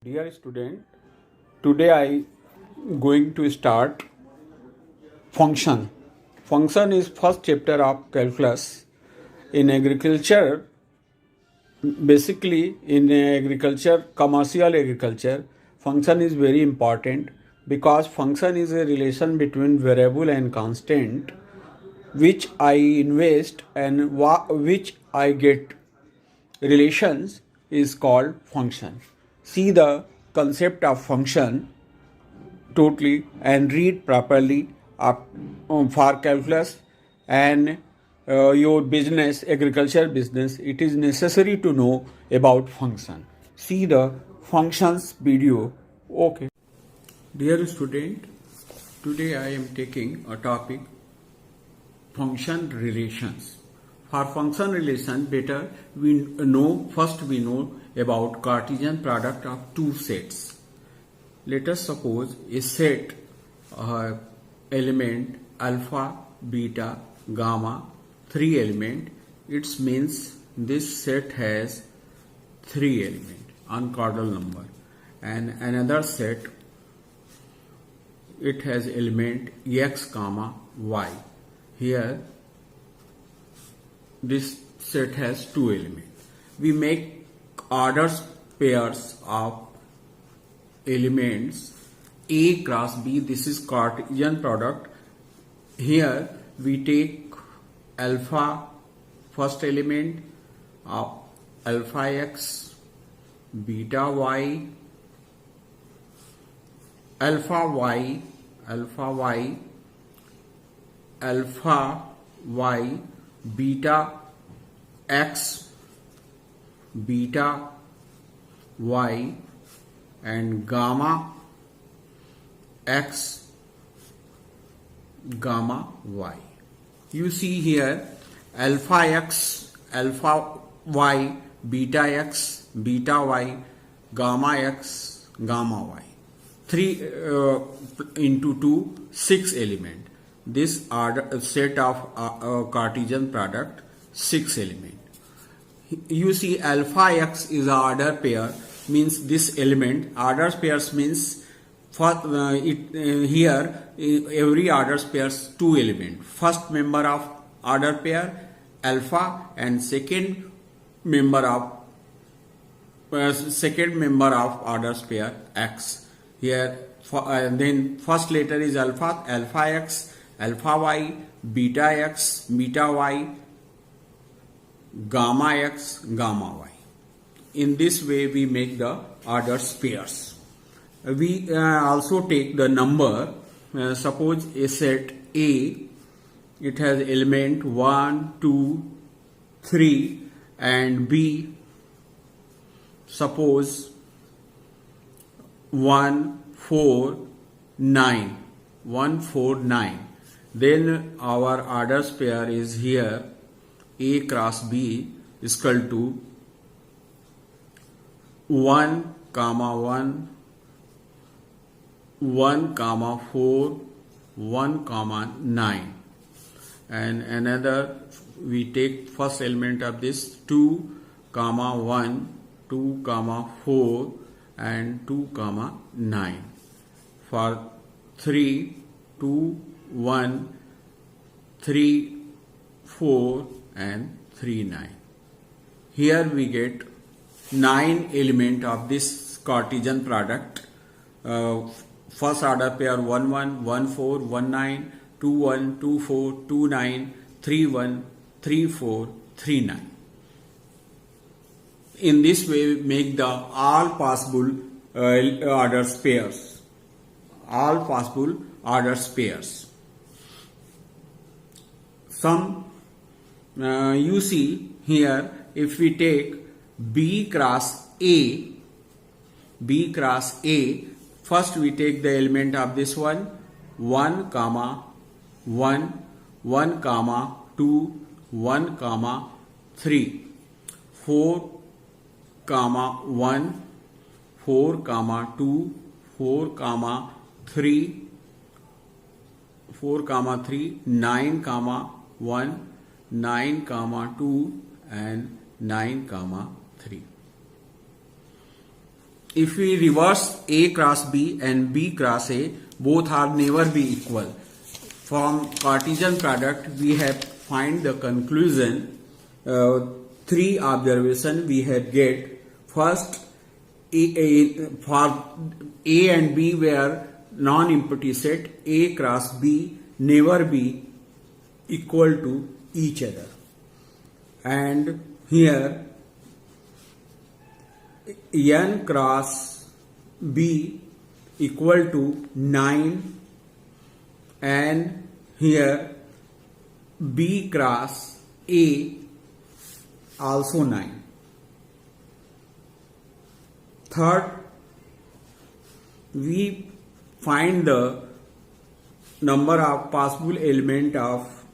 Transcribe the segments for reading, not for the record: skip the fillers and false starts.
Dear student, today I going to start function. Function is first chapter of calculus. In agriculture, basically in agriculture, commercial agriculture, function is very important because function is a relation between variable and constant which I invest and which I get relations is called function. See the concept of function totally and read properly for calculus and your business, agriculture business. It is necessary to know about function. See the functions video. Okay. Dear student, today I am taking a topic function relations. For function relation, better we know about Cartesian product of two sets. Let us suppose a set element alpha, beta, gamma, three element. It means this set has three element on cardinal number, and another set it has element x comma y. Here this set has two elements. We make ordered pairs of elements A cross B. This is Cartesian product. Here we take alpha first element of alpha x, beta y, alpha y, beta x, beta y, and gamma x, gamma y. You see here alpha x, alpha y, beta x, beta y, gamma x, gamma y. 3 into 2, 6 element. This set of Cartesian product 6 element. You see alpha x is a order pair, means this element. Order pairs means for here every order pairs two element. First member of order pair alpha and second member of order pair x. Here then first letter is alpha, alpha x, alpha y, beta x, beta y, gamma x, gamma y. In this way we make the order pairs. We also take the number. Suppose a set A, it has element 1, 2, 3 and B. Suppose 1, 4, 9. 1, 4, 9. Then our order pair is here A cross B is equal to 1, 1, 1, 4, 1, 9. And another we take first element of this 2, 1, 2, 4 and 2, 9. For 3, 2, 1, 3, 4 and 3, 9. Here we get 9 element of this Cartesian product. First order pair 1, 1, 1, 4, 1, 9, 2, 1, 2, 4, 2, 9, 3, 1, 3, 4, 3, 9. In this way we make the all possible order pairs. All possible order pairs. Some you see here if we take B cross A, first we take the element of this one 1, 1, 1, 2, 1, 3, 4, 1, 4, 2, 4, 3, 9, 1, 9, 2 and 9, 3. if we reverse A cross B and B cross A, both are never be equal. From Cartesian product, we have find the conclusion. Three observation we have get. First, for A and B were non-empty set, A cross B never be equal to each other. And here N cross B equal to 9, and here B cross A also 9. Third, we find the number of possible element of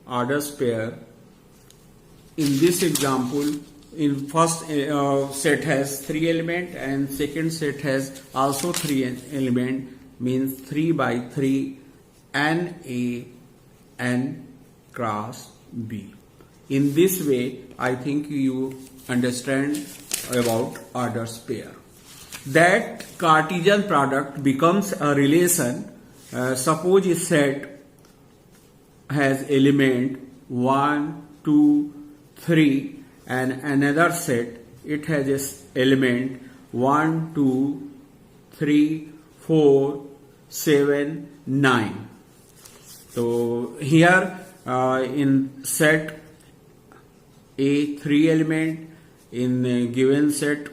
orders pair. In this example, in first set has 3 element and second set has also 3 element, means 3 by 3 N A N cross B. In this way, I think you understand about orders pair. That Cartesian product becomes a relation. Suppose a set has element 1, 2, 3, and another set it has this element 1, 2, 3, 4, 7, 9. So here in set A 3 element, in a given set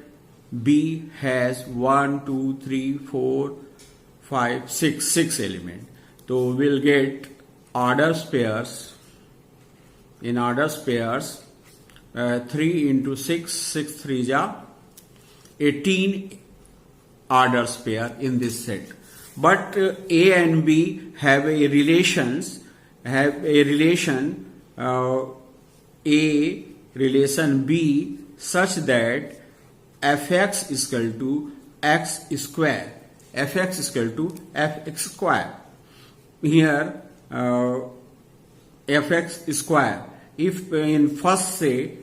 B has 1, 2, 3, 4, 5, 6 element. So we'll get orders pairs. In orders pairs, 3 into 6, 6 3 ja 18 orders pair in this set. But A and B have a relation A relation B such that fx is equal to x square, fx is equal to fx square. Here fx square. If in first say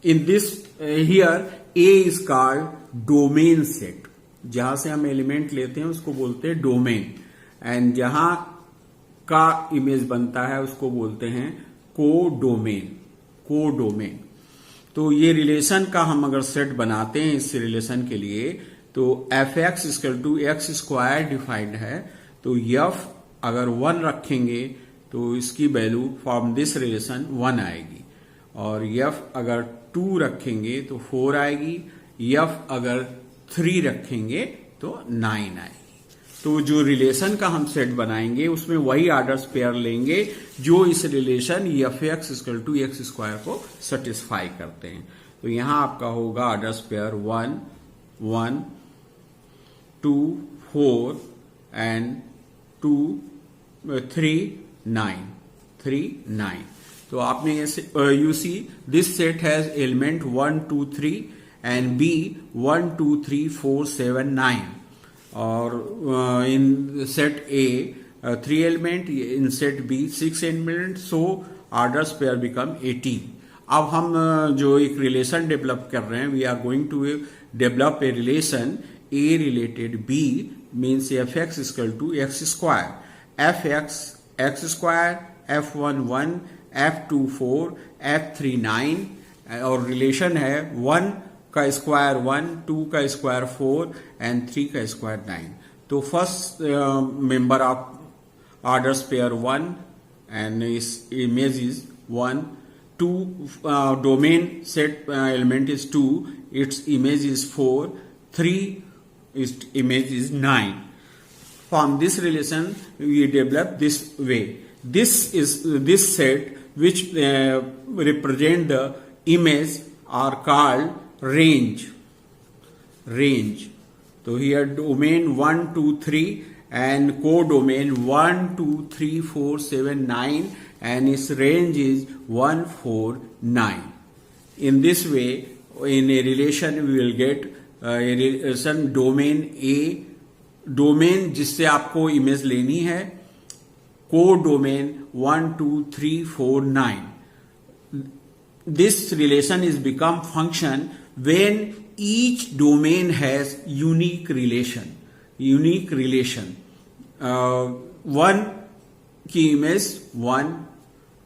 in this here A is called domain set, जहां से हम element लेते हैं उसको बोलते हैं domain, and जहां का इमेज बनता है उसको बोलते हैं कोडोमेन, कोडोमेन. तो ये रिलेशन का हम अगर सेट बनाते हैं इस रिलेशन के लिए, तो f x equal to x square defined है, तो एफ अगर 1 रखेंगे तो इसकी वैल्यू फ्रॉम दिस रिलेशन 1 आएगी, और एफ अगर 2 रखेंगे तो 4 आएगी, एफ अगर 3 रखेंगे तो 9 आएगी. तो जो रिलेशन का हम सेट बनाएंगे उसमें वही ऑर्डर्स पेयर लेंगे जो इस relation f x equal to x square को सेटिस्फाई करते हैं. तो यहां आपका होगा ऑर्डर्स पेयर 1 1 2 4 एंड 2 3 9 3 9. तो आपने you see this set has element 1 2 3 and B 1 2 3 4 7 9, और in set A 3 element, in set B 6 element, so orders pair become 18. अब हम जो एक रिलेशन डेवलप कर रहे हैं, we are going to develop a relation A related B, means f x equal to x square, f x x square, f 1 1, f 2 4, f 3 9, और relation है 1 का स्क्वायर 1, 2 का स्क्वायर 4 एंड 3 का स्क्वायर 9. तो first member of orders pair 1 and इस image is 1, 2 domain set element is 2, its image is 4, 3 its image is 9. From this relation we develop this way. This set which represent the image are called range. So here domain 1 2 3 and codomain 1 2 3 4 7 9, and its range is 1 4 9. In this way, in a relation we will get a relation domain A, domain जिससे आपको image लेनी है, codomain 1 2 3 4 9. This relation is become function when each domain has unique relation. One की image 1,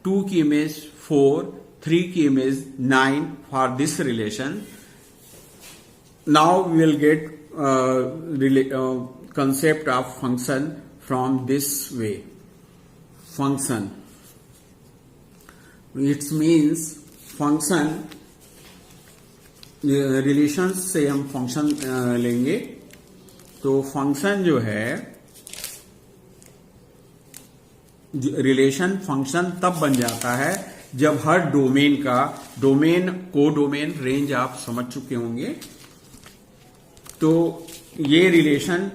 2 की image 4, 3 की image 9 for this relation. Now we will get concept of function from this way. Function, it means function, relation से हम function लेंगे. तो function जो है, relation function तब बन जाता है जब हर डोमेन का को डोमेन रेंज आप समझ चुके होंगे. तो ये रिलेशन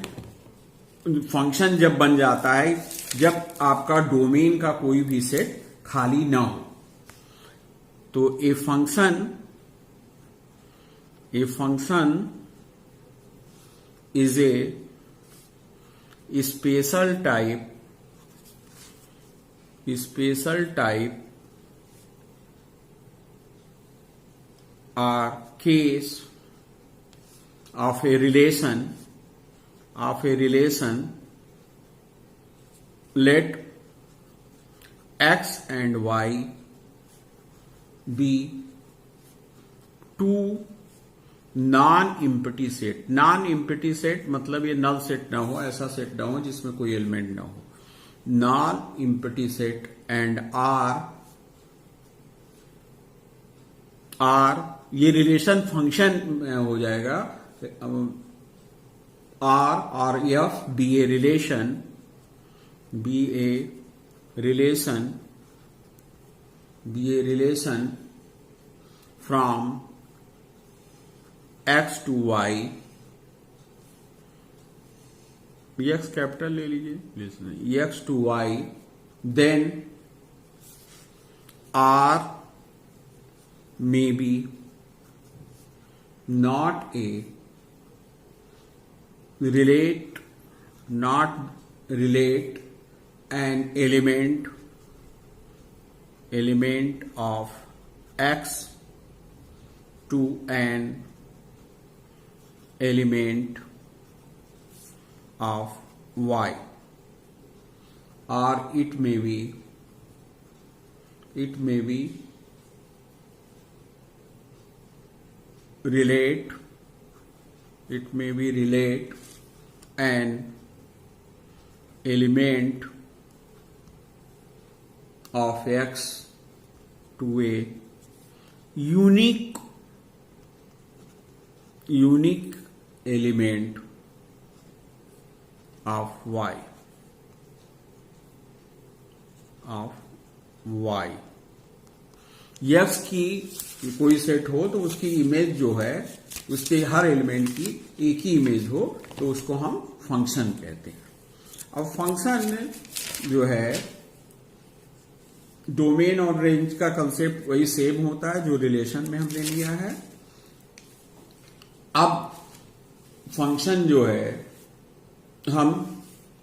फंक्शन जब बन जाता है जब आपका डोमेन का कोई भी सेट खाली ना हो. तो a function is a special type or case of a relation let x and y be two non-empty set. Non-empty set मतलब ये नल सेट ना हो, ऐसा सेट ना हो जिसमें कोई एलिमेंट ना हो. नॉन-एम्प्टी सेट एंड आर ये रिलेशन फंक्शन हो जाएगा. आर और f be a relation from x to y, x capital ले लीजिए, x to y, then r may be not relate an element of x to an element of y, or it may be relate an element of x to a unique element of y. x की कोई set हो तो उसकी image जो है, उसके हर element की एक ही इमेज हो तो उसको हम फंक्शन कहते हैं. अब फंक्शन जो है डोमेन और रेंज का कंसेप्ट वही सेम होता है जो रिलेशन में हमने लिया है. अब फंक्शन जो है हम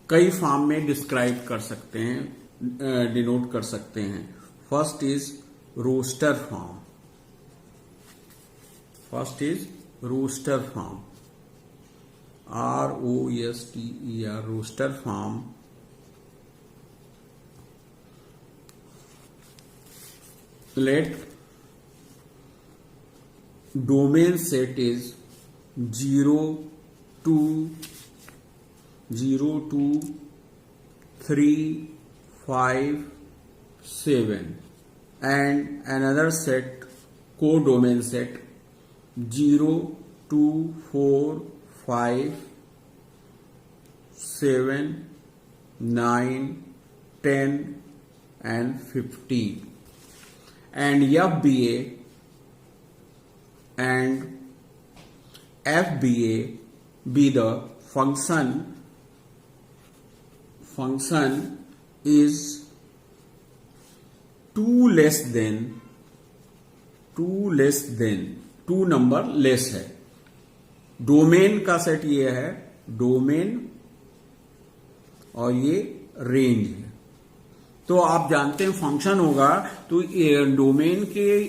कई फॉर्म में डिस्क्राइब कर सकते हैं, डिनोट कर सकते हैं. First is roster form. ROSTER, roster form. Let domain set is 0 to 3, 5, 7 and another set, codomain set 0 to 4, 5, 7, 9, 10 and 15. And FBA and FBA be the function is 2 number less है. Domain का set ये है, domain और ये range है. तो आप जानते हैं फंक्शन होगा तो डोमेन के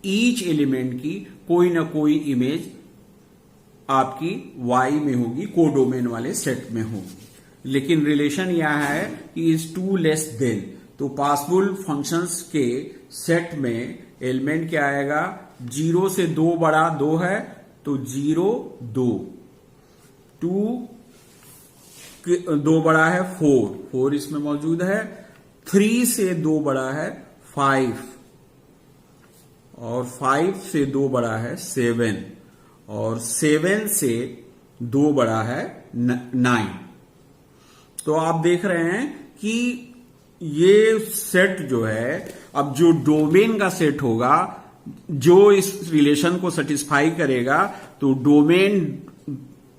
ईच एलिमेंट की कोई ना कोई इमेज आपकी y में होगी, कोडोमेन वाले सेट में होगी। लेकिन रिलेशन यह है कि इज टू लेस देन, तो पॉसिबल फंक्शंस के सेट में एलिमेंट क्या आएगा, 0 से 2 बड़ा 2 है तो 0 2, 2 बड़ा है 4 इसमें मौजूद है, 3 से 2 बड़ा है 5 और 5 से 2 बड़ा है 7 और 7 से 2 बड़ा है 9। तो आप देख रहे हैं कि ये सेट जो है, अब जो डोमेन का सेट होगा जो इस रिलेशन को सेटिस्फाई करेगा, तो डोमेन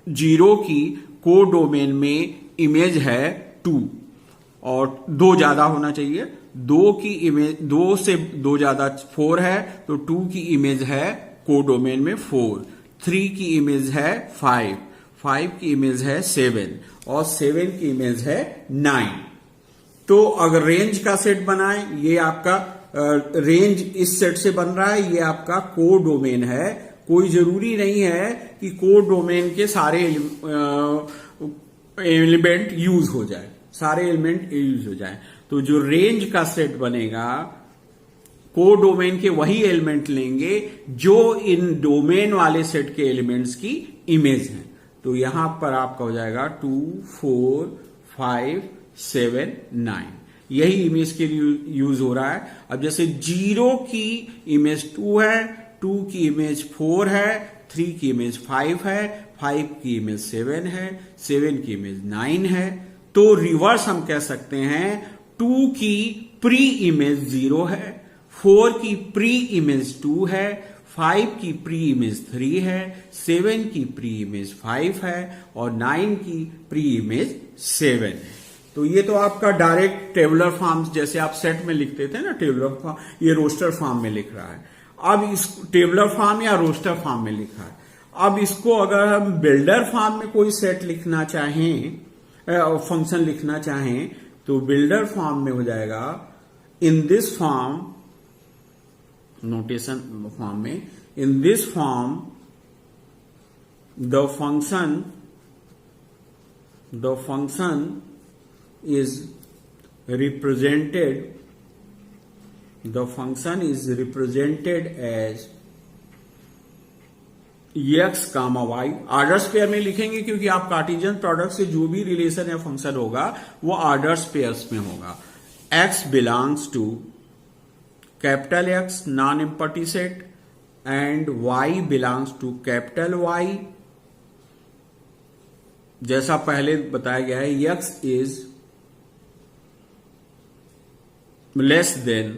0 की को डोमेन में इमेज है 2 और 2 ज्यादा होना चाहिए, 2 की इमेज 2 से 2 ज्यादा 4 है तो 2 की इमेज है को डोमेन में 4, 3 की इमेज है 5, 5 की इमेज है 7 और 7 की इमेज है 9। तो अगर रेंज का सेट बनाए, ये आपका रेंज इस सेट से बन रहा है, ये आपका को डोमेन है। कोई जरूरी नहीं है कि को डोमेन के सारे एलिमेंट यूज हो जाए, सारे एलिमेंट यूज हो जाए। तो जो रेंज का सेट बनेगा, को डोमेन के वही एलिमेंट लेंगे जो इन डोमेन वाले सेट के एलिमेंट्स की इमेज है। तो यहां पर आपका हो जाएगा 2 4 5 7 9, यही इमेज के लिए यूज हो रहा है। अब जैसे 0 की इमेज 2 है, 2 की इमेज 4 है, 3 की इमेज 5 है, 5 की इमेज 7 है, 7 की इमेज 9 है। तो रिवर्स हम कह सकते हैं 2 की प्री इमेज 0 है, 4 की प्री इमेज 2 है, 5 की प्री इमेज 3 है, 7 की प्री इमेज 5 है और 9 की प्री इमेज 7 है। तो ये तो आपका डायरेक्ट टेबुलर फॉर्म, जैसे आप सेट में लिखते थे ना टेबुलर फॉर्म, ये रोस्टर फॉर्म में लिख रहा है। अब इस टेबुलर फॉर्म या रोस्टर फॉर्म में लिखा है। अब इसको अगर हम बिल्डर फॉर्म में कोई सेट लिखना चाहें, फंक्शन लिखना चाहें, तो बिल्डर फॉर्म में हो जाएगा in this form, notation form में, in this form the function is represented as x, y। Order pair में लिखेंगे क्योंकि आप कार्टेशियन प्रोडक्ट से जो भी रिलेशन या फंक्शन होगा वो ऑर्डर स्पेयर्स में होगा। x belongs to capital X non empty set and y belongs to capital Y। जैसा पहले बताया गया है, x is less than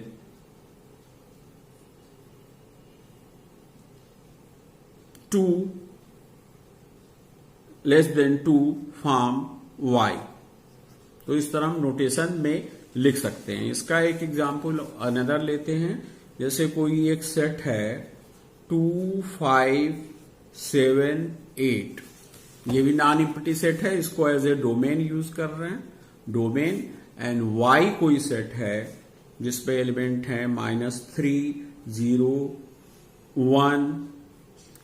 to form y। तो इस तरह हम नोटेशन में लिख सकते हैं। इसका एक एग्जांपल अनदर लेते हैं। जैसे कोई एक सेट है 2 5 7 8, ये भी नॉन एम्पटी सेट है, इसको एज ए डोमेन यूज कर रहे हैं, डोमेन। एंड y कोई सेट है जिसपे एलिमेंट है -3 0 1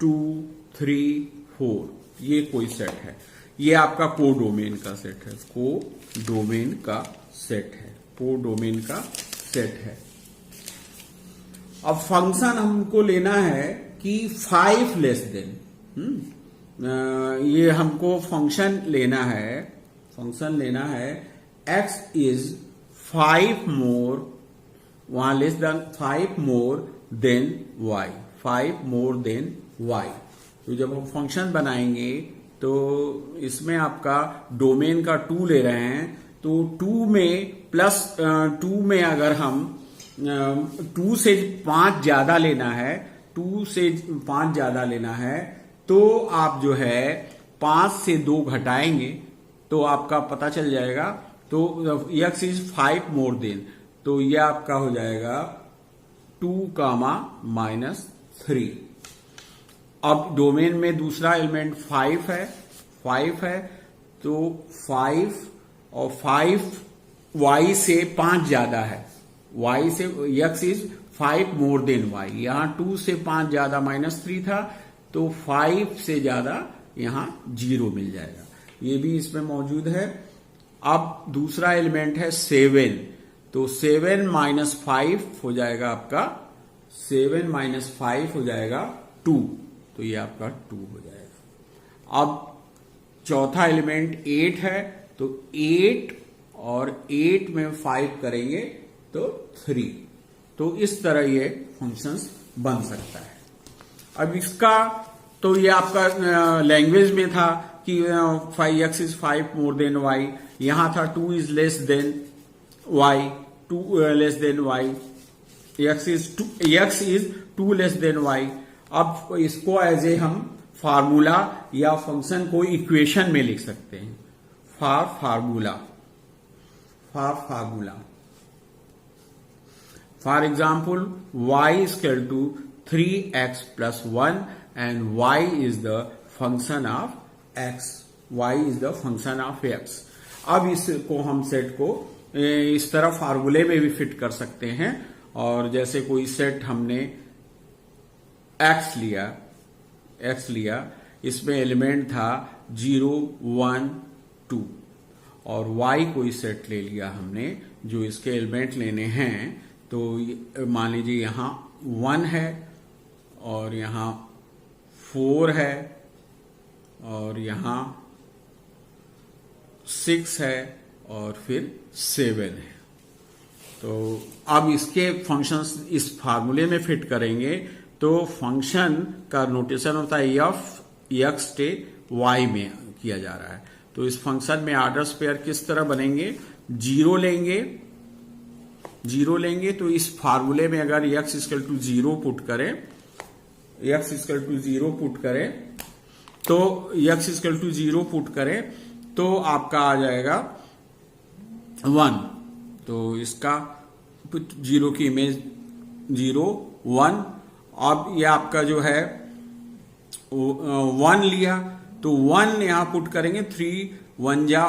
2 3 4, ये कोई सेट है। ये आपका को डोमेन का सेट है, को डोमेन का सेट है, को डोमेन का सेट है। अब फंक्शन हमको लेना है कि 5 लेस देन, ये हमको फंक्शन लेना है x इज 5 मोर, वहां less than 5 more than y, 5 more than y। तो जब हम फंक्शन बनाएंगे तो इसमें आपका डोमेन का 2 ले रहे हैं, तो 2 में प्लस 2 में अगर हम 2 से 5 ज्यादा लेना है, 2 से 5 ज्यादा लेना है, तो आप जो है 5 से 2 घटाएंगे तो आपका पता चल जाएगा। तो x इज 5 मोर देन, तो यह आपका हो जाएगा 2 -3। अब डोमेन में दूसरा एलिमेंट 5 है, तो 5 और 5 y से 5 ज्यादा है, y से x is 5 more than y, यहां 2 से 5 ज्यादा -3 था, तो 5 से ज्यादा यहां 0 मिल जाएगा, ये भी इसमें मौजूद है। अब दूसरा एलिमेंट है 7, तो 7 - 5 हो जाएगा आपका, 7 - 5 हो जाएगा 2, तो ये आपका 2 हो जाएगा। अब चौथा एलिमेंट 8 है, तो 8 और 8 में 5 करेंगे तो 3, तो इस तरह ये फंक्शंस बन सकता है। अब इसका तो ये आपका लैंग्वेज में था कि 5x is 5 more than y, यहां था 2 is less than y, 2 less than y, x is 2 less than y। अब इसको एज ए हम फार्मूला या फंक्शन को इक्वेशन में लिख सकते हैं, formula. For example y is equal to 3x plus 1 and y is the function of x, y is the function of x। अब इसको हम सेट को इस तरह फार्मूले में भी फिट कर सकते हैं, और जैसे कोई सेट हमने x लिया, इसमें एलिमेंट था 0 1 2, और y कोई सेट ले लिया हमने जो इसके एलिमेंट लेने हैं, तो मान लीजिए यहां 1 है और यहां 4 है और यहां 6 है और फिर 7 है। तो अब इसके फंक्शंस इस फार्मूले में फिट करेंगे, तो फंक्शन का नोटेशन होता है एफ एक्स टे वाई में किया जा रहा है। तो इस फंक्शन में आर्डर्स पेयर किस तरह बनेंगे, 0 लेंगे, तो इस फार्मूले में अगर x इक्वल टू 0 पुट करें, तो आपका आ जाएगा 1, तो इसका 0 की इमेज 0 1। अब ये आपका जो है 1 लिया, तो 1 यहां पुट करेंगे, 3 1 जा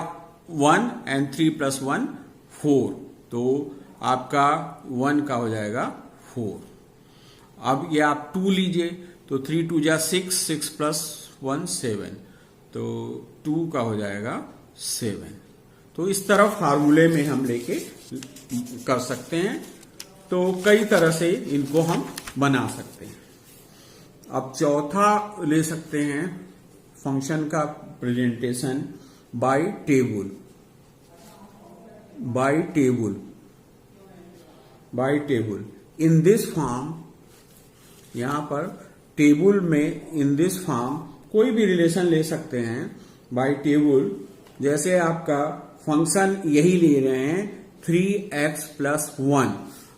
1 एंड 3 + 1 4, तो आपका 1 का हो जाएगा 4। अब ये आप 2 लीजिए, तो 3 2 जा 6, 6 + 1 7, तो 2 का हो जाएगा 7। तो इस तरह फार्मूले में हम लेके कर सकते हैं, तो कई तरह से इनको हम बना सकते हैं। अब चौथा ले सकते हैं फंक्शन का presentation by table. In this form, यहां पर टेबल में इन दिस फॉर्म कोई भी रिलेशन ले सकते हैं बाय टेबल। जैसे आपका फंक्शन यही ले रहे हैं 3x + 1,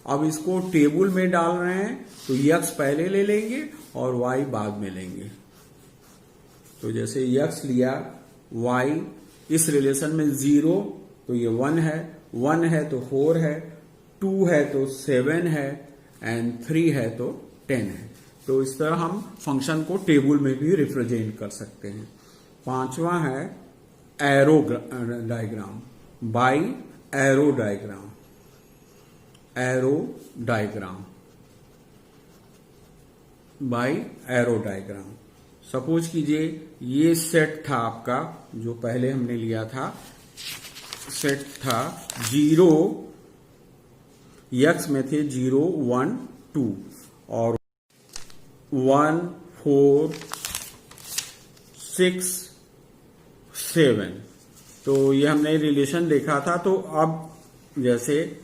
अब इसको टेबल में डाल रहे हैं, तो x पहले ले लेंगे और y बाद में लेंगे। तो जैसे x लिया, y इस रिलेशन में 0, तो ये 1 है तो 4 है, 2 है तो 7 है, एंड 3 है तो 10 है। तो इस तरह हम फंक्शन को टेबल में भी रिप्रेजेंट कर सकते हैं। पांचवा है arrow diagram, by arrow diagram. Suppose कीजिए ये सेट था आपका, जो पहले हमने लिया था, सेट था 0, x में थे 0 1 2 और 1 4 6 7, तो ये हमने रिलेशन देखा था। तो अब जैसे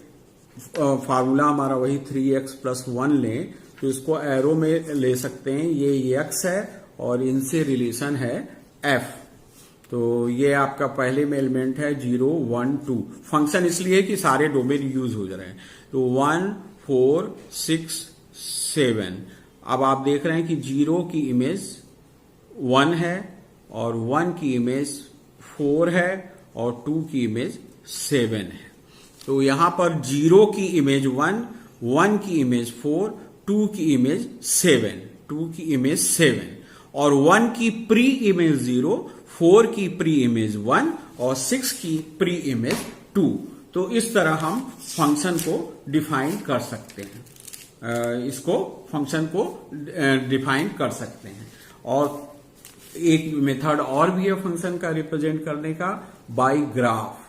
फार्मूला हमारा वही 3x + 1 लें, तो इसको एरो में ले सकते हैं, ये x है और इनसे रिलेशन है f। तो ये आपका पहले में एलिमेंट है 0 1 2, फंक्शन इसलिए कि सारे डोमेन यूज हो जा रहे हैं। तो 1 4 6 7, अब आप देख रहे हैं कि 0 की इमेज 1 है और 1 की इमेज 4 है और 2 की इमेज 7 है। तो यहां पर 0 की इमेज 1, 1 की इमेज 4, 2 की इमेज 7, और 1 की प्री इमेज 0, 4 की प्री इमेज 1 और 6 की प्री इमेज 2। तो इस तरह हम फंक्शन को डिफाइन कर सकते हैं। इसको फंक्शन को डिफाइन कर सकते हैं। और एक मेथड और भी है फंक्शन का रिप्रेजेंट करने का, बाय ग्राफ।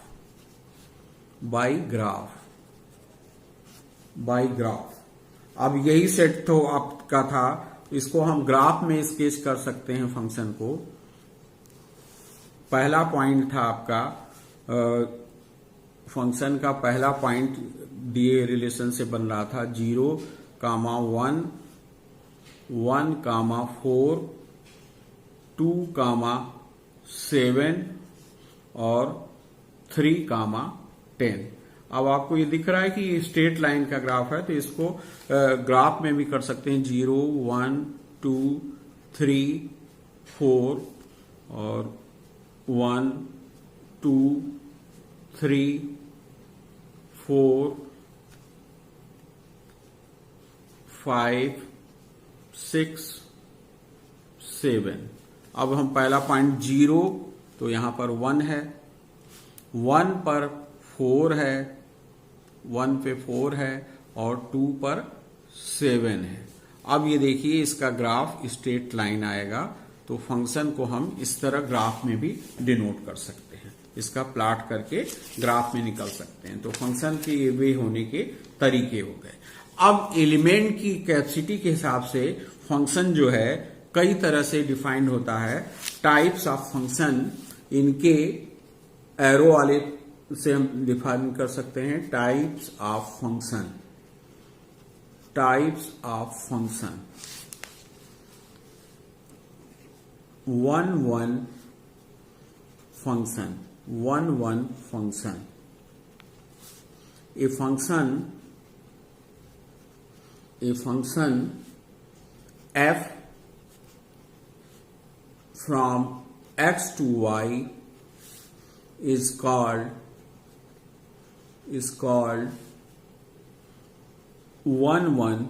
अब यही सेट तो आपका था, इसको हम ग्राफ में स्केच कर सकते हैं फंक्शन को। पहला पॉइंट था आपका फंक्शन का पहला पॉइंट दिए रिलेशन से बन रहा था 0, 1, 1, 4, 2, 7 और 3, 10। अब आपको ये दिख रहा है कि ये स्ट्रेट लाइन का ग्राफ है, तो इसको ग्राफ में भी कर सकते हैं। 0, 1, 2, 3, 4 और 1, 2, 3, 4, 5, 6, 7। अब हम पहला पॉइंट 0, तो यहां पर 1 है, 1 पर 4 है, 1 पे 4 है और 2 पर 7 है। अब ये देखिए इसका ग्राफ स्ट्रेट लाइन आएगा, तो फंक्शन को हम इस तरह ग्राफ में भी डिनोट कर सकते हैं, इसका प्लॉट करके ग्राफ में निकल सकते हैं। तो फंक्शन के ये वे होने के तरीके हो गए। अब एलिमेंट की कैपेसिटी के हिसाब से फंक्शन जो है कई तरह से डिफाइंड होता है। टाइप्स ऑफ फंक्शन, इनके एरो वाले से हम डिफाइन कर सकते हैं। Types of function, 1 function, 1 function. A function f from x to y is called 1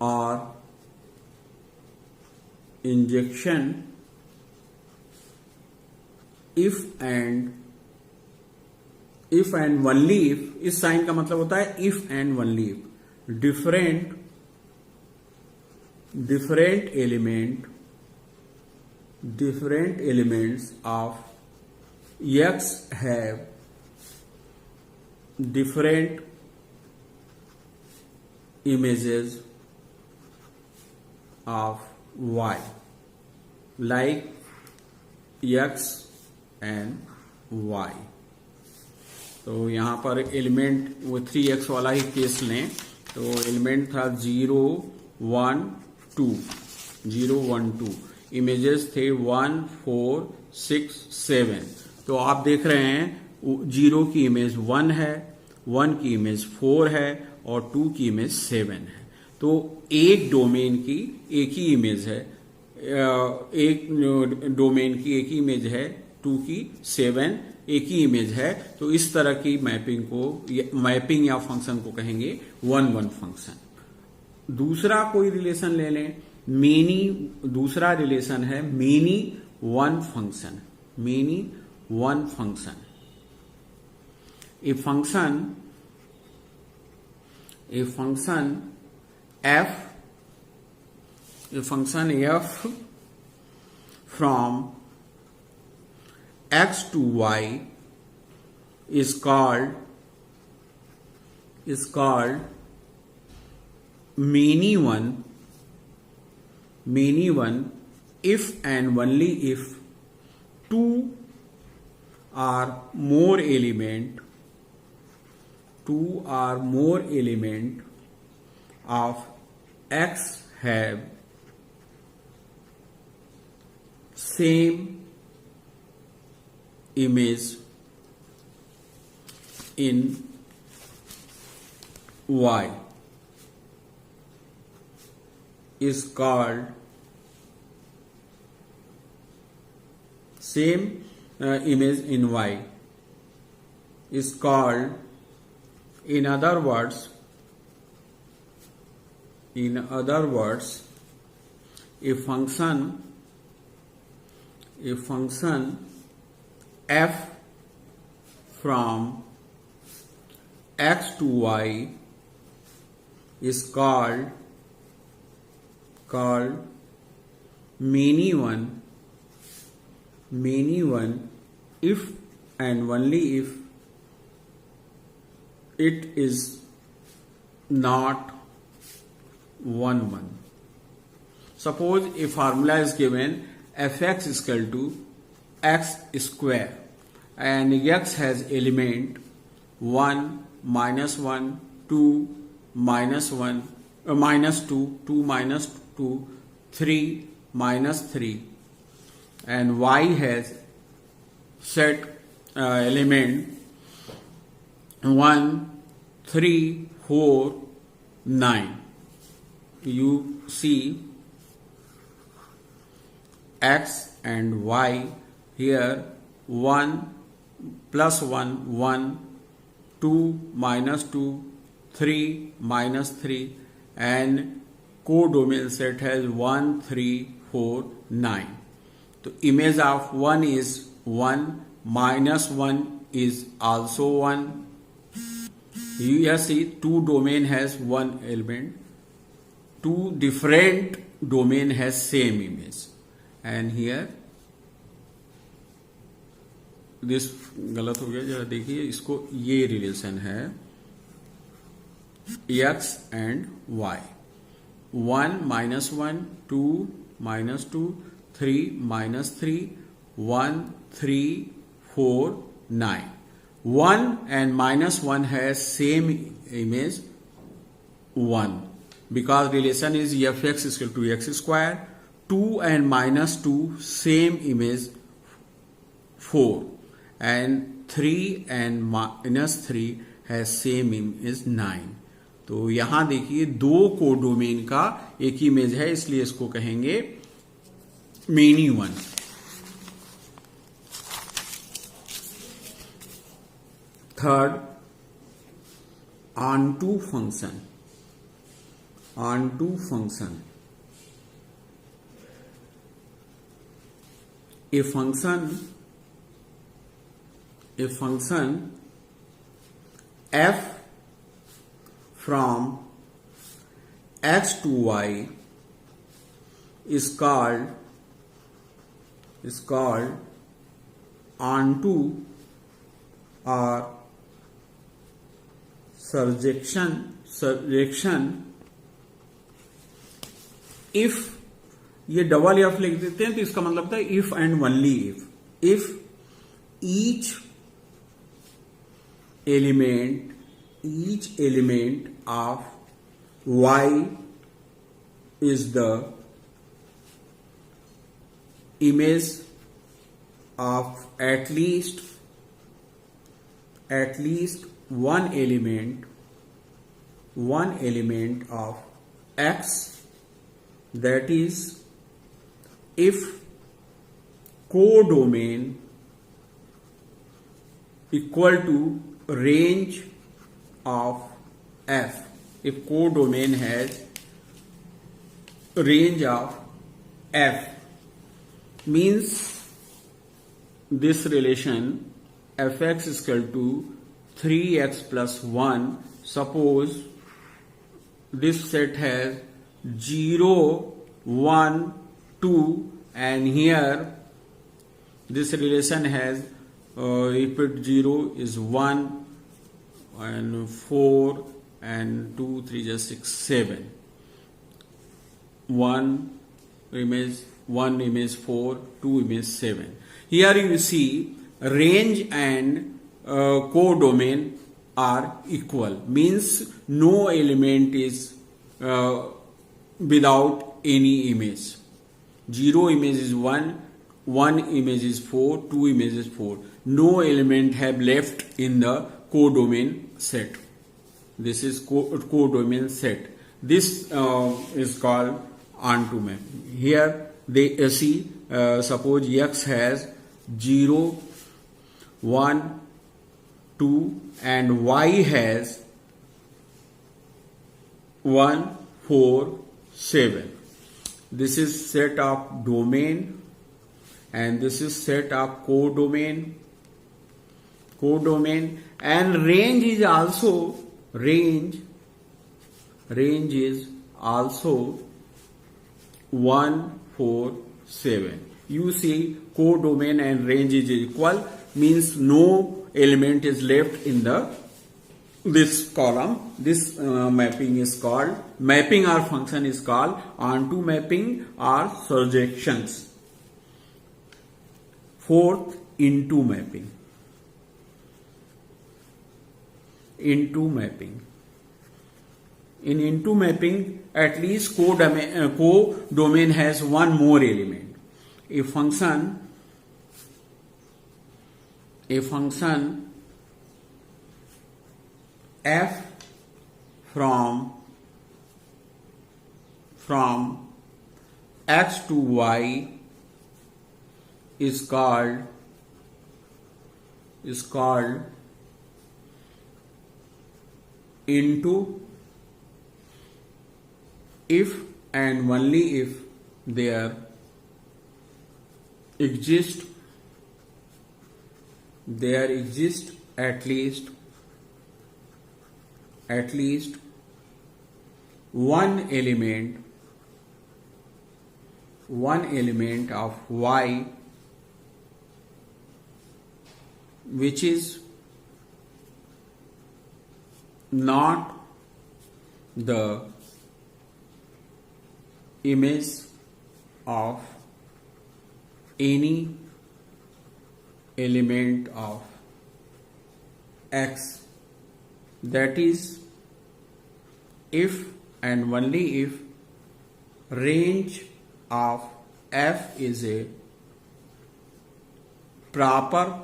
or injection if and only if। इस साइन का मतलब होता है if and only if different elements of x have different images of y, like x and y। तो यहां पर element वो 3x वाला ही केस लें, तो एलिमेंट था 0, 1, 2। इमेजेस थे 1, 4, 6, 7। तो आप देख रहे हैं 0 की इमेज 1 है, 1 की इमेज 4 है और 2 की इमेज 7 है। तो एक डोमेन की एक ही इमेज है, एक डोमेन की एक ही इमेज है, 2 की 7 एक ही इमेज है। तो इस तरह की मैपिंग या फंक्शन को कहेंगे 1 फंक्शन। दूसरा कोई रिलेशन ले लें, दूसरा रिलेशन है many one function. A function f from x to y is called many one if and only if two or more element of x have same image in y is called same image in y is called, in other words a function f from x to y is called many one if and only if it is not 1. Suppose a formula is given fx is equal to x square and x has element 1, -1, 2, -1, -2, 2, -2, 3, -3, and y has set element 1, 3, 4, 9. You see x and y here 1 plus 1 1, 2 minus 2, 3 minus 3, and codomain set has 1, 3, 4, 9. So image of 1 is 1, minus 1 is also 1. You see two domain has one element, two different domain has same image, and here this गलत हो गया, जरा देखिए इसको, ये relation है x and y, 1 -1, 2 -2, 3 -3, 1, 3, 4, 9. 1 and -1 has same image 1 because relation is fx is equal to x square. 2 and -2 same image 4, and 3 and -3 has same image 9. तो यहां देखिए दो कोडोमेन का एक इमेज है, इसलिए इसको कहेंगे many one. Third, onto function. A function f from x to y is called onto or surjection if, ये डबल एफ लिख देते हैं तो इसका मतलब होता है if and only if each element of y is the image of at least one element of x, that is if codomain equal to range of f. If codomain has range of f, means this relation fx is equal to 3x plus 1. Suppose this set has 0, 1, 2, and here this relation has if it 0 is 1 and 4 and 2, 3 just 6, 7. 1 image 4, 2 image 7. Here you see range and codomain are equal, means no element is without any image. 0 image is 1, 1 image is 4, 2 image is 4. No element have left in the codomain set. This is codomain set. This is called onto map. Here they see suppose x has 0, 1, 2 and y has 1, 4, 7. This is set of domain and this is set of codomain, and range is also range range is also 1 4 7. You see codomain and range is equal, means no element is left in the this column. This mapping is called mapping, or function is called onto mapping or surjections. Fourth, into mapping. Into mapping. In into mapping, at least codomain has one more element. A function f from x to y is called into if and only if there exists at least one element of y which is not the image of any element of x. That is, if and only if range of f is a proper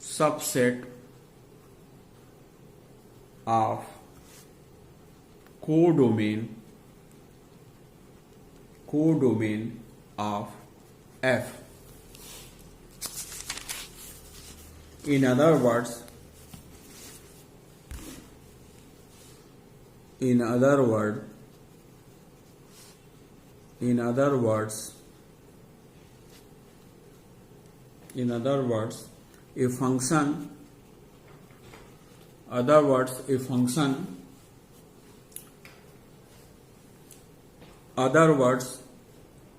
subset of codomain of f. In other words,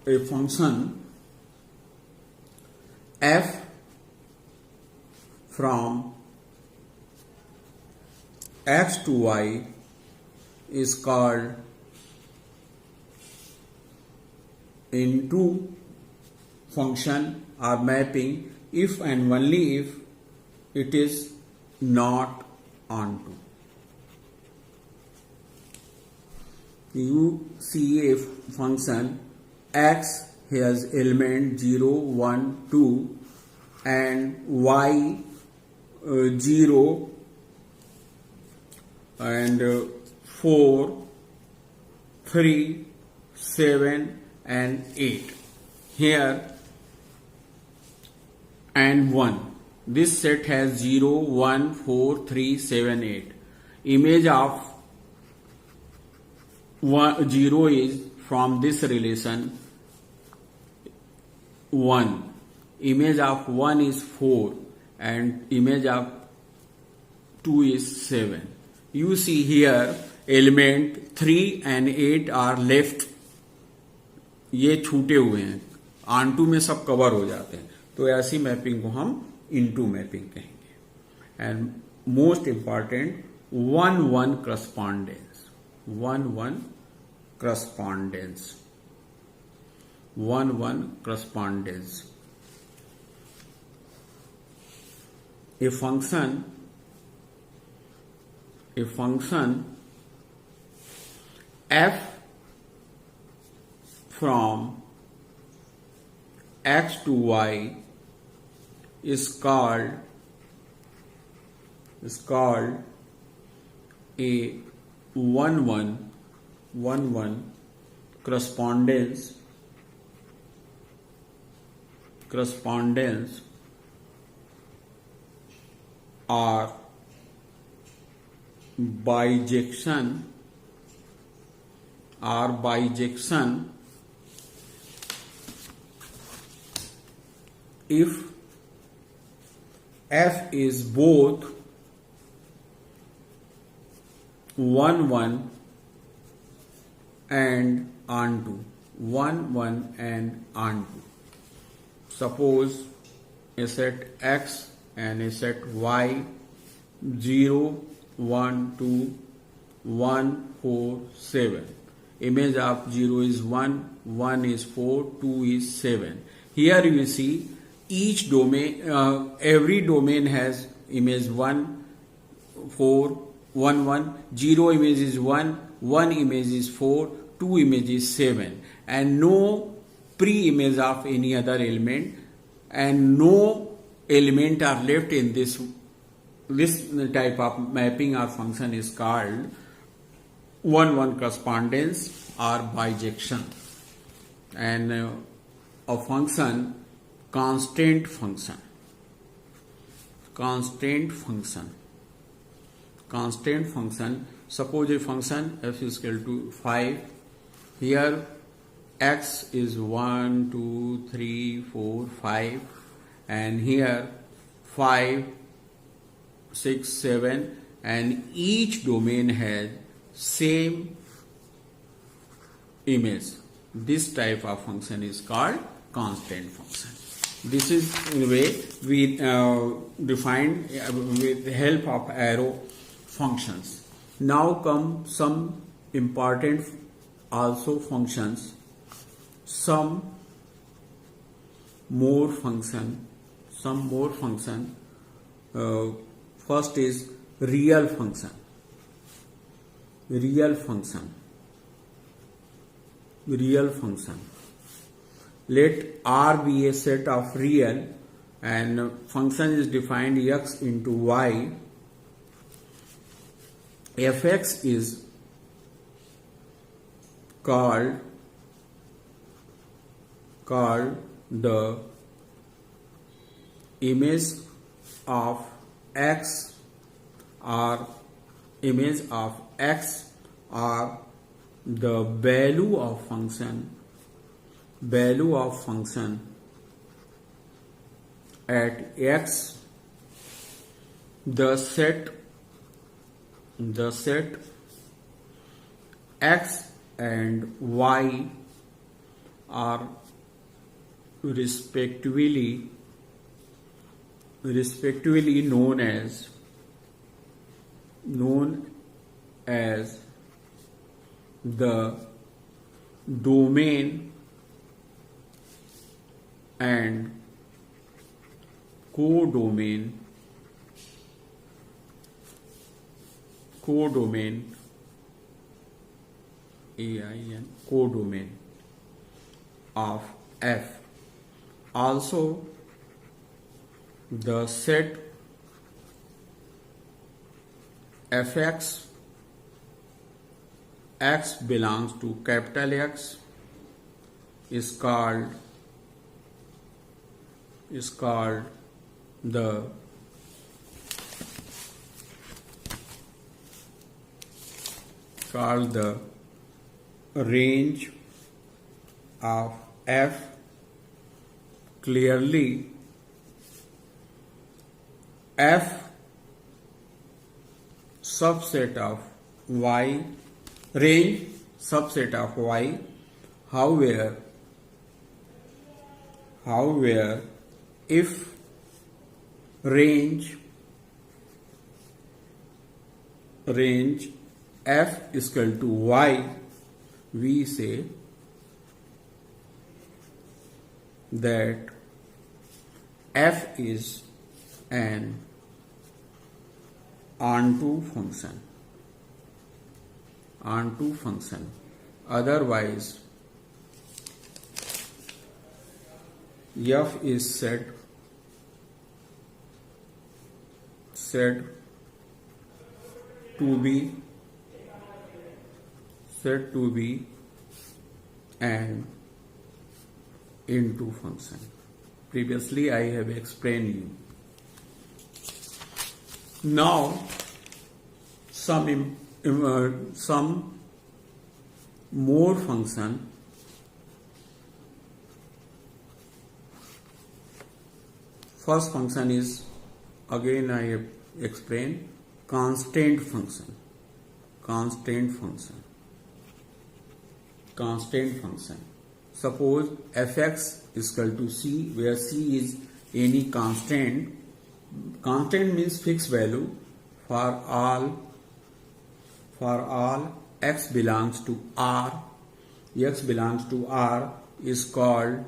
a function f from x to y is called into function or mapping if and only if it is not onto. You see a function x has element 0, 1, 2 and y 0 and 4, 3, 7 and 8 here and 1. This set has 0, 1, 4, 3, 7, 8. Image of 0 is from this relation 1. Image of 1 is 4 and image of 2 is 7. You see here element 3 and 8 are left. ये छूटे हुए हैं, onto में सब cover हो जाते हैं, तो ऐसी मैपिंग को हम into मैपिंग कहेंगे. And most important 1-1 correspondence. 1-1 correspondence. 1-1 correspondence. A function f from x to y is called a 1-1 correspondence or bijection if f is both 1 1 and onto 1 1 and onto. Suppose a set x and a set y 0 1 2 1 4 7. Image of 0 is 1, 1 is 4, 2 is 7. Here you see each domain, every domain has image 1, 4, 1, 1, 0 image is 1, 1 image is 4, 2 image is 7, and no pre-image of any other element, and no element are left in this type of mapping or function is called 1-1 correspondence or bijection. And a function, constant function, suppose a function f is equal to 5. Here x is 1 2 3 4 5, and here 5 6 7, and each domain has same image. This type of function is called constant function. This is in a way we define with the help of arrow functions. Now come some important also functions, some more function. First is real function. Let R be a set of real, and function is defined x into y. Fx is called the image of x, or the value of function at x. The set x and y are respectively known as the domain and codomain of f. Also, the set fx, x belongs to capital X, is called the range of f. Clearly, f subset of y, range subset of y. However, if range f is equal to y, we say that f is an onto function. Otherwise, f is said to be an into function. Previously I have explained you. Now some more function. First function is, again I have explained, constant function. constant function. Constant function. Suppose fx is equal to c, where c is any constant. Constant means fixed value for all x belongs to R. X belongs to R is called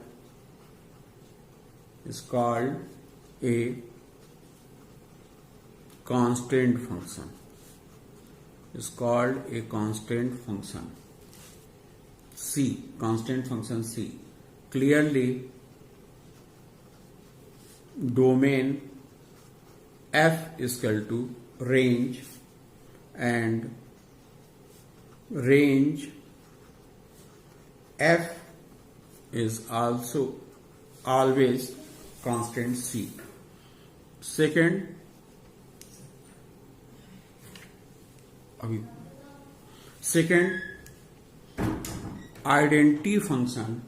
a constant function. Is called a constant function. C, constant function C. Clearly, domain f is equal to range, and range f is also always constant C. Second, identity function.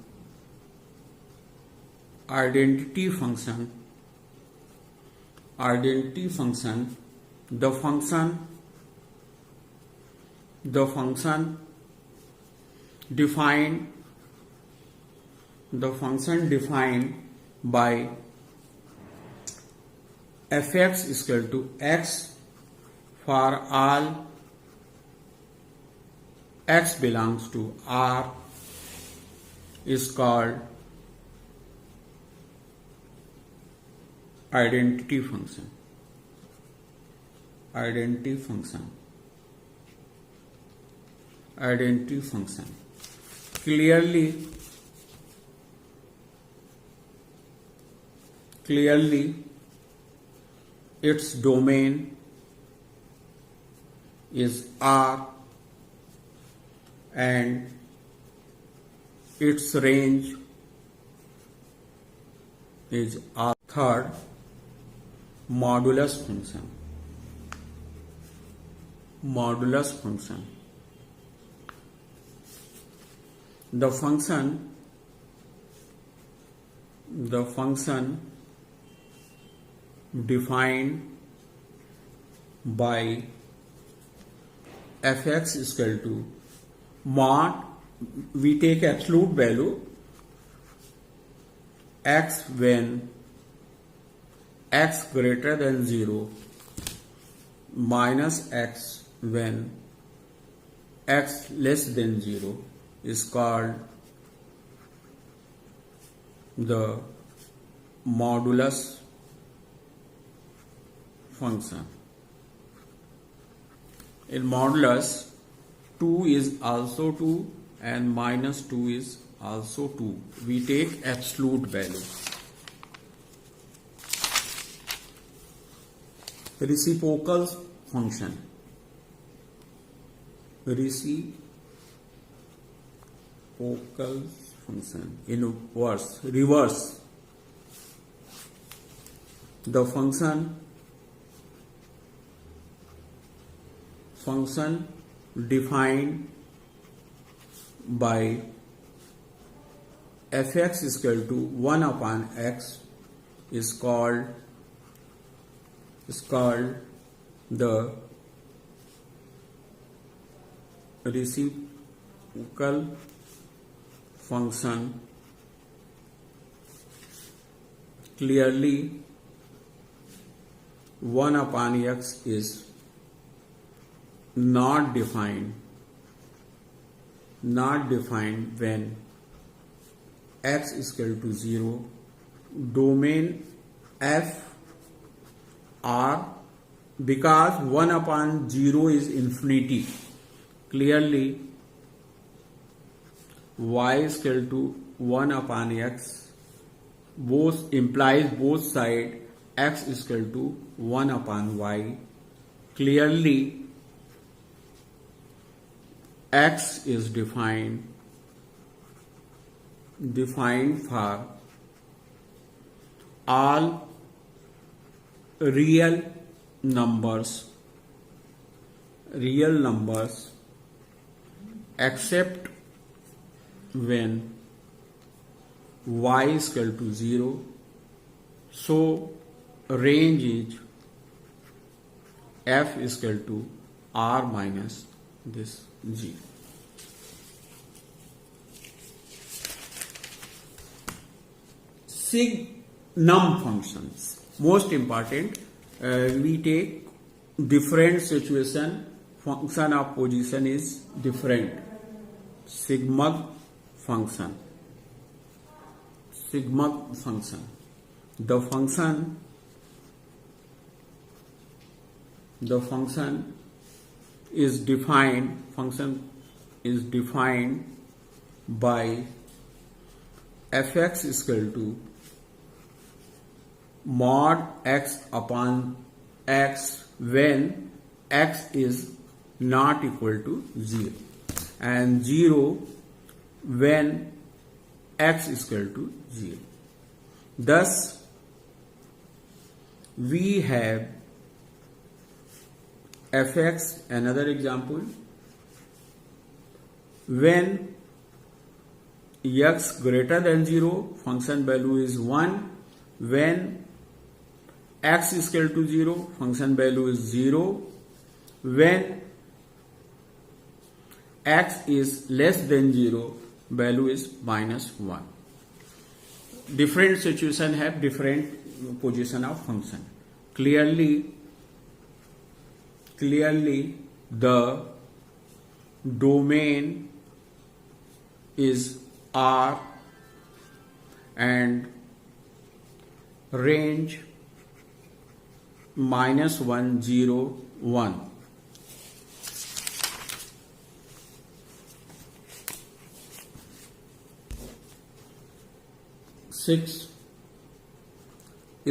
The function defined by fx is equal to x for all x belongs to R is called identity function. Clearly its domain is R and its range is R. Third, modulus function. The function defined by fx is equal to mod, we take absolute value x when x greater than 0 minus x when x less than 0 is called the modulus function. In modulus, 2 is also 2 and minus 2 is also 2. We take absolute value. Reciprocal function. In reverse. The function defined by fx is equal to 1 upon x is called the reciprocal function. Clearly 1 upon x is not defined when x is equal to 0. Domain f R, because 1 upon 0 is infinity. Clearly y is equal to 1 upon x, both implies both sides x is equal to 1 upon y. Clearly x is defined for all real numbers except when y is equal to 0. So range is f is equal to r minus this g. Signum functions, most important. We take different situation, function of position is different. Sigma function. The function is defined. Function is defined by fx is equal to mod x upon x when x is not equal to 0 and 0 when x is equal to 0. Thus, we have fx, another example, when x greater than 0, function value is 1. When x is equal to 0, function value is 0. When x is less than 0, value is -1. Different situation have different position of function. Clearly the domain is R and range -1, 0, 1. Six,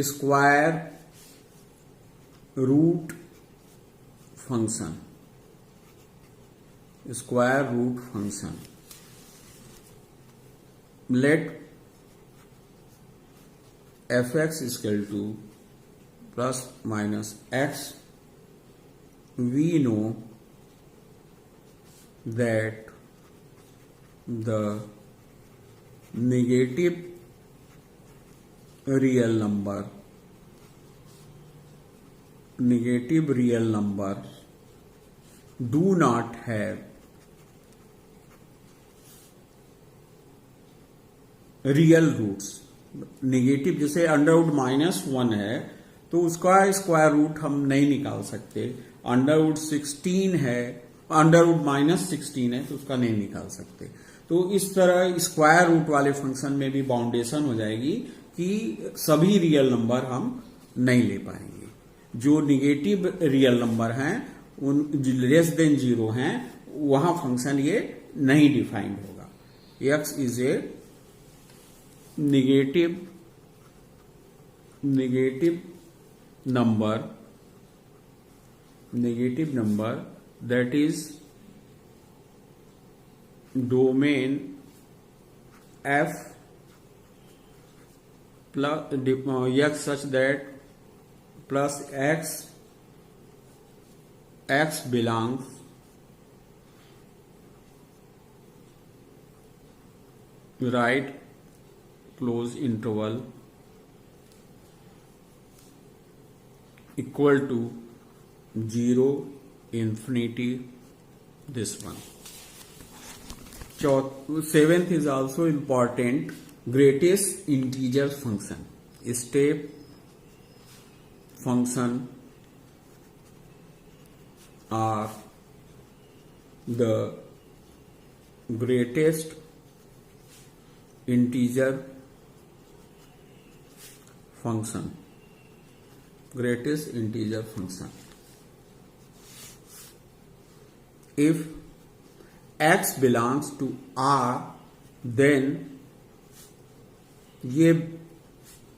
square root function. Square root function. Let fx is equal to plus minus x. We know that the negative real number do not have real roots. Negative जैसे under root -1 है तो उसका square root हम नहीं निकाल सकते. Underwood 16 है, Underwood -16 है तो उसका नहीं निकाल सकते. तो इस तरह स्क्वायर रूट वाले फंक्शन में भी बाउंडेशन हो जाएगी कि सभी रियल नंबर हम नहीं ले पाएंगे. जो निगेटिव रियल नंबर हैं उन लेस देन 0 हैं वहां फंक्शन ये नहीं डिफाइंड होगा. x is a negative number that is domain f plus x such that plus x belongs right close interval equal to 0, infinity, this one. Seventh is also important, greatest integer function. Step function are the greatest integer function. If x belongs to R, then ये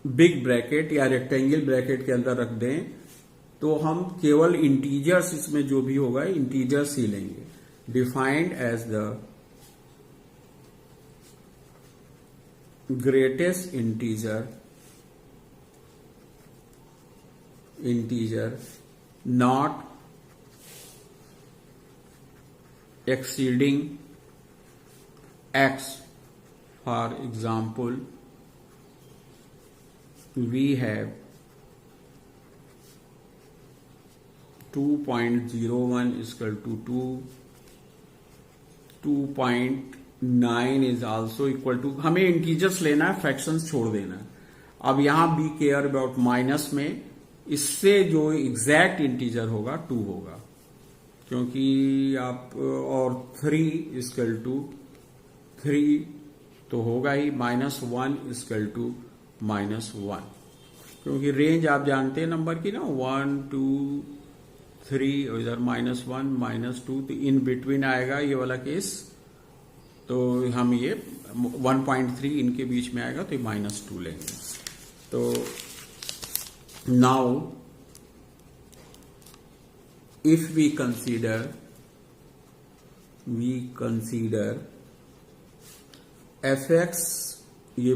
big bracket या rectangle bracket के अंदर रख दें तो हम केवल integers इसमें जो भी होगा इंटीजर्स ही लेंगे. Defined as the greatest integer not exceeding x. For example, we have 2.01 is equal to 2, 2.9 is also equal to, हमें इंटीजर्स लेना है, फ्रैक्शंस छोड़ देना है। अब यहां बी केयर अबाउट माइनस में, इससे जो एग्जैक्ट इंटीजर होगा 2 होगा, क्योंकि आप और 3 इक्वल टू 3 तो होगा ही, -1 इक्वल टू -1, क्योंकि रेंज आप जानते हैं नंबर की ना, 1 2 3, इधर -1 -2, तो इन बिटवीन आएगा ये वाला केस, तो हम ये 1.3 इनके बीच में आएगा तो ये -2 लेंगे। तो now if we consider fx, ये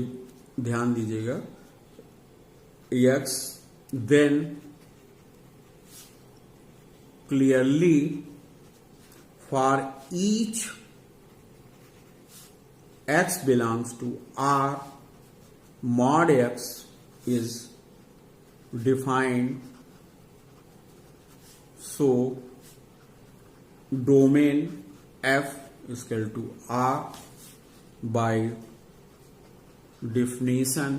ध्यान दीजिएगा, x, then clearly for each x belongs to R, mod x is defined so domain f is equal to R by definition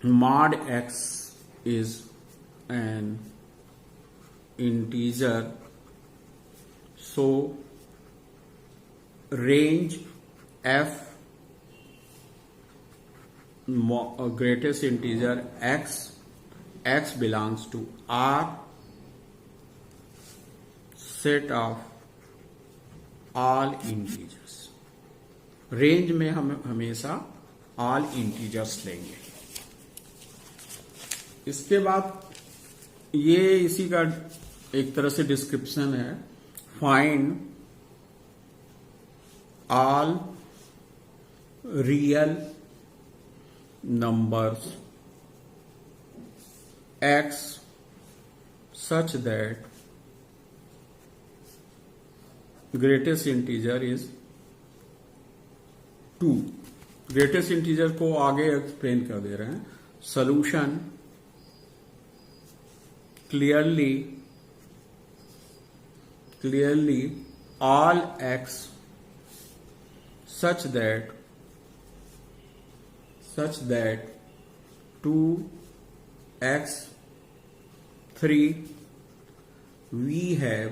mod x is an integer, so range f greatest integer x belongs to R, set of all integers। Range में हम हमेशा all integers लेंगे। इसके बाद ये इसी का एक तरह से डिस्क्रिप्शन है, find all real numbers x such that greatest integer is 2। Greatest integer को आगे एक्सप्लेन कर दे रहे हैं। Solution clearly all x such that 2x 3 we have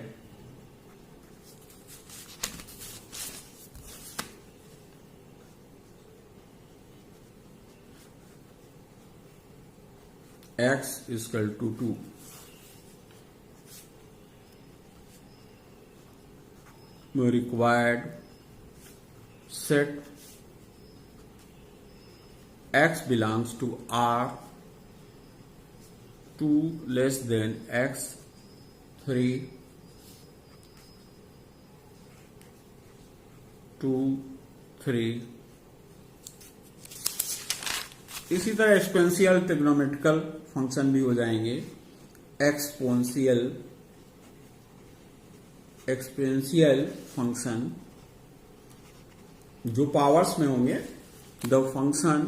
x is equal to 2। Required set x belongs to R, 2 less than x, 3 2 3। इसी तरह exponential trigonometrical function भी हो जाएंगे। एक्सपोनेंशियल फंक्शन जो पावर्स में होंगे, the function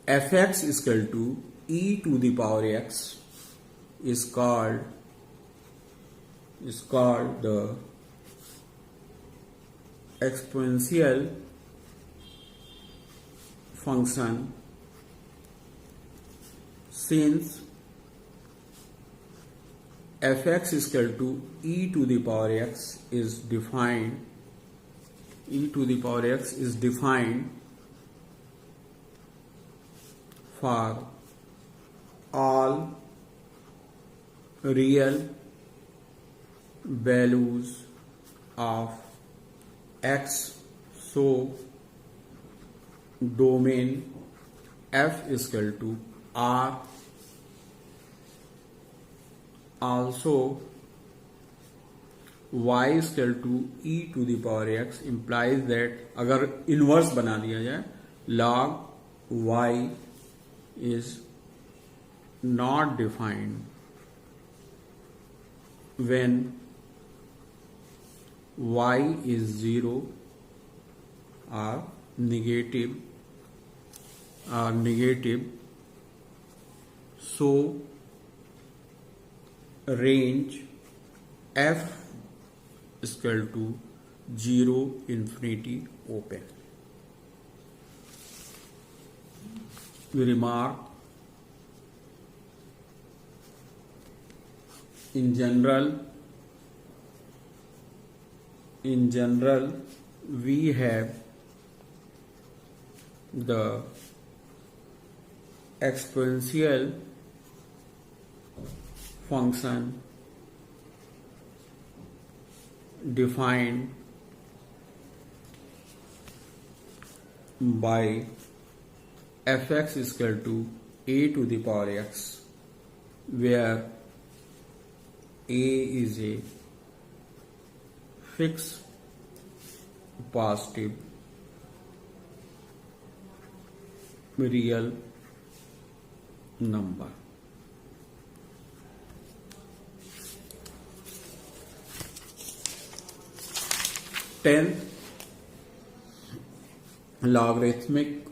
fx is equal to e to the power x is called the exponential function, since fx is equal to e to the power x is defined for all real values of x, so domain f is equal to R। Also y is equal to e to the power x implies that अगर inverse बना दिया जाए, log y is not defined when y is 0 or negative are negative, so range f is equal to 0 infinity open. We remark in general we have the exponential function defined by fx is equal to a to the power x, where a is a fixed positive real number. Tenth, logarithmic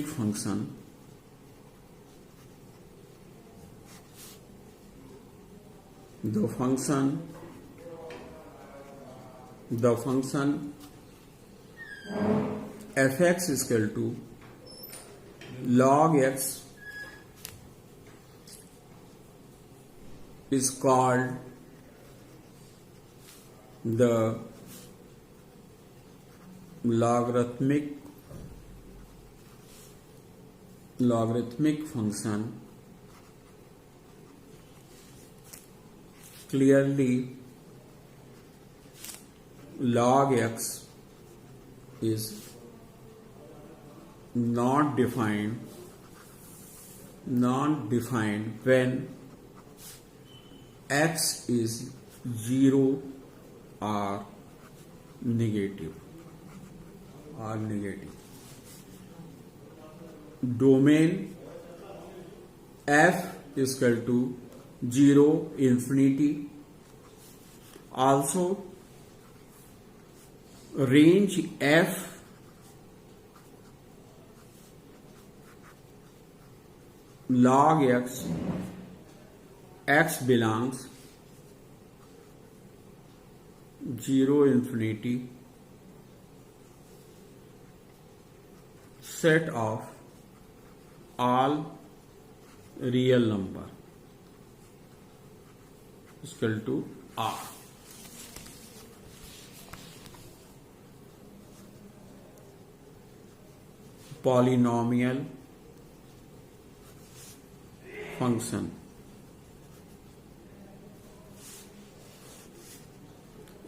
function the function fx is equal to log x is called the logarithmic function. Clearly, log x is not defined when x is 0 or negative. Domain f is equal to 0 infinity. Also, range f log x belongs 0 infinity set of all real number is equal to R. Polynomial function.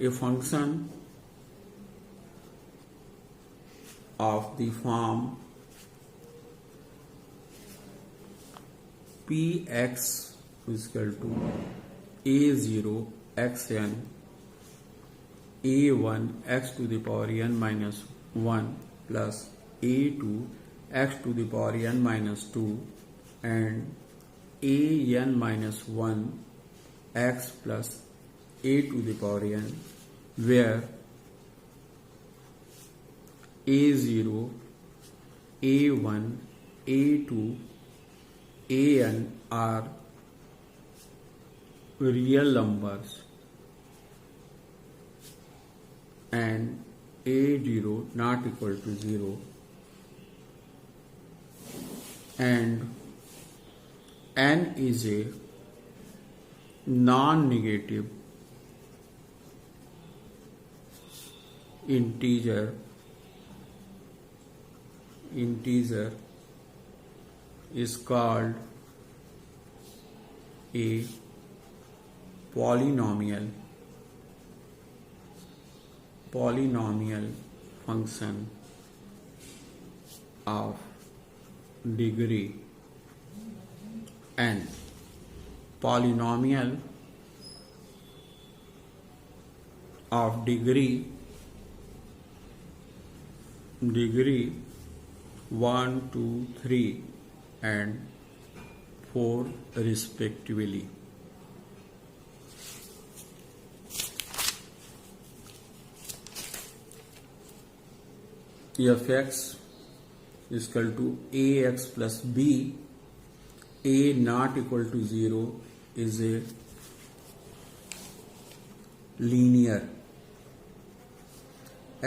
A function of the form px is equal to a0 xn a1 x to the power n minus 1 plus a2 x to the power n minus 2 and an minus 1 x plus a to the power n, where a0, a1, a2, an are real numbers and a0 not equal to 0, and n is a non-negative integer is called a polynomial function of degree n. Polynomial of degree 1, 2, 3 and 4 respectively. F x equal to a x plus b, a not equal to 0 is a linear.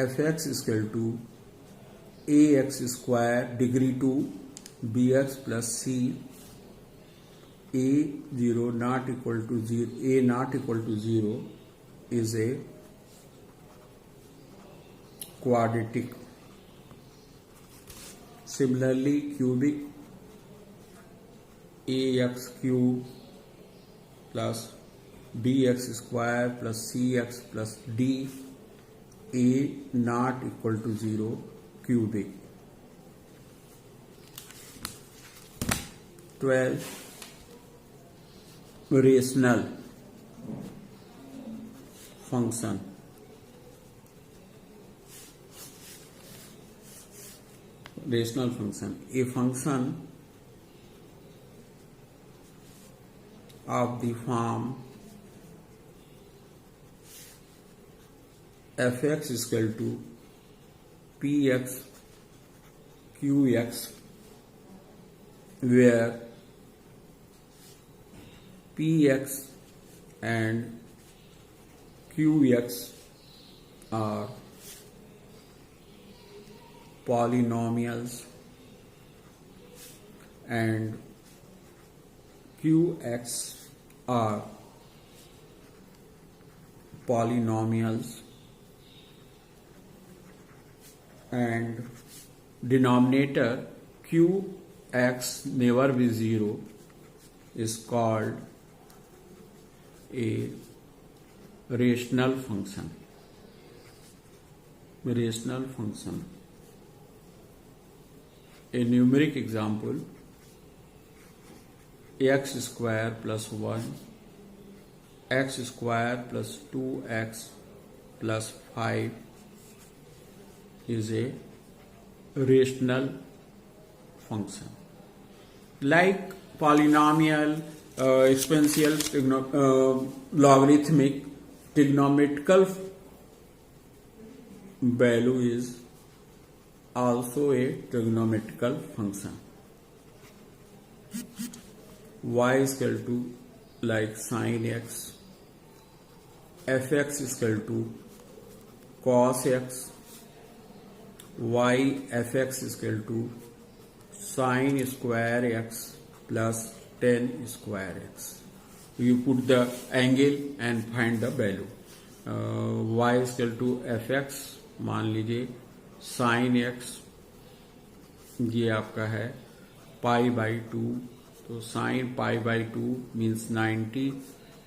F x equal to a x square degree 2 b x plus c, a 0 not equal to 0, a not equal to 0 is a quadratic. Similarly, cubic, ax cube plus bx square plus cx plus d, a not equal to 0, cubic. 12. Rational function. Rational function, a function of the form fx is equal to px qx, where px and qx are polynomials and qx are polynomials, and denominator qx never be 0 is called a rational function. Rational function. A numeric example, x square plus 1, x square plus 2x plus 5 is a rational function. Like polynomial, exponential, logarithmic, trigonometrical value is also a trigonometrical function. Y is equal to like sin x, fx is equal to cos x, y fx is equal to sin square x plus tan square x. You put the angle and find the value. Y is equal to fx, मान लीजिए sine x ये आपका है पाई by 2, तो sine pi by 2 means 90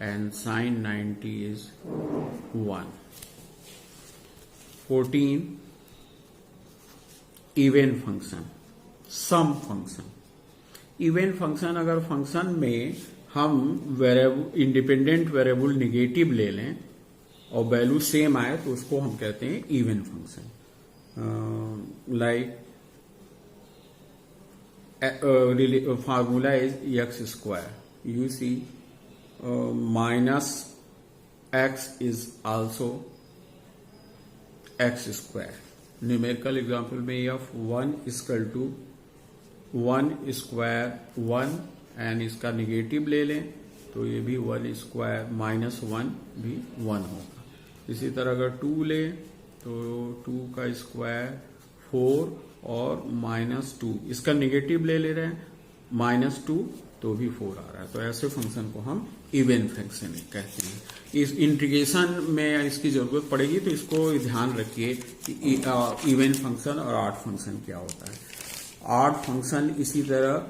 and sine 90 is 1. 14. Even function, some function. Even function, अगर function में हम variable independent variable negative ले लें और वैल्यू सेम आए तो उसको हम कहते हैं even function. Like formula is x square. You see, minus x is also x square. Numerical example में यह 1 is equal to 1 square 1 and इसका निगेटिव ले लें तो ये भी 1 square minus 1 भी 1 होगा. इसी तरह अगर 2 ले तो 2 का स्क्वायर 4 और -2, इसका निगेटिव ले रहे हैं -2 तो भी 4 आ रहा है. तो ऐसे फंक्शन को हम इवन फंक्शन कहते हैं. इस इंटीग्रेशन में इसकी जरूरत पड़ेगी तो इसको ध्यान रखिए कि इवन फंक्शन और ऑड फंक्शन क्या होता है. ऑड फंक्शन इसी तरह,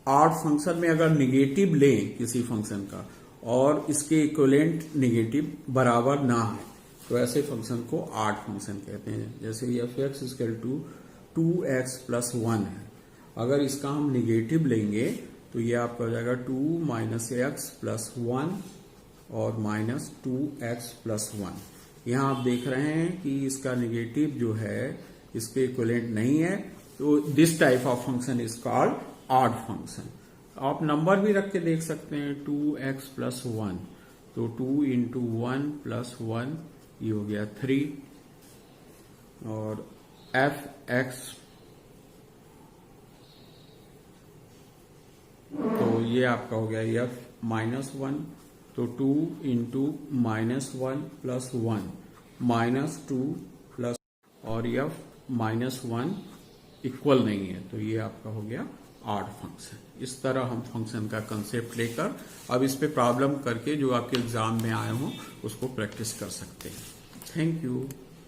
ऑड फंक्शन में अगर निगेटिव लें किसी फंक्शन का और इसके इक्विवेलेंट निगेटिव बराबर ना है तो ऐसे फंक्शन को ऑड फंक्शन कहते हैं. जैसे f x equal to 2x plus 1 है, अगर इसका हम निगेटिव लेंगे तो ये आपका हो जाएगा 2 माइनस एक्स प्लस 1 और माइनस 2x प्लस 1. यहाँ आप देख रहे हैं कि इसका निगेटिव जो है इसके इक्विवेलेंट नहीं है, तो this type of function is called odd function. आप नंबर भी रख के देख सकते हैं. 2x प्लस 1 तो 2 इंटू 1 प्लस 1 ये हो गया 3. और एफ एक्स, तो ये आपका हो गया एफ -1, तो 2 इंटू -1 प्लस 1 -2 प्लस, और एफ -1 इक्वल नहीं है, तो ये आपका हो गया ऑड फंक्शन। इस तरह हम फंक्शन का कंसेप्ट लेकर अब इस पे प्रॉब्लम करके जो आपके एग्जाम में आए हों उसको प्रैक्टिस कर सकते हैं। Thank you.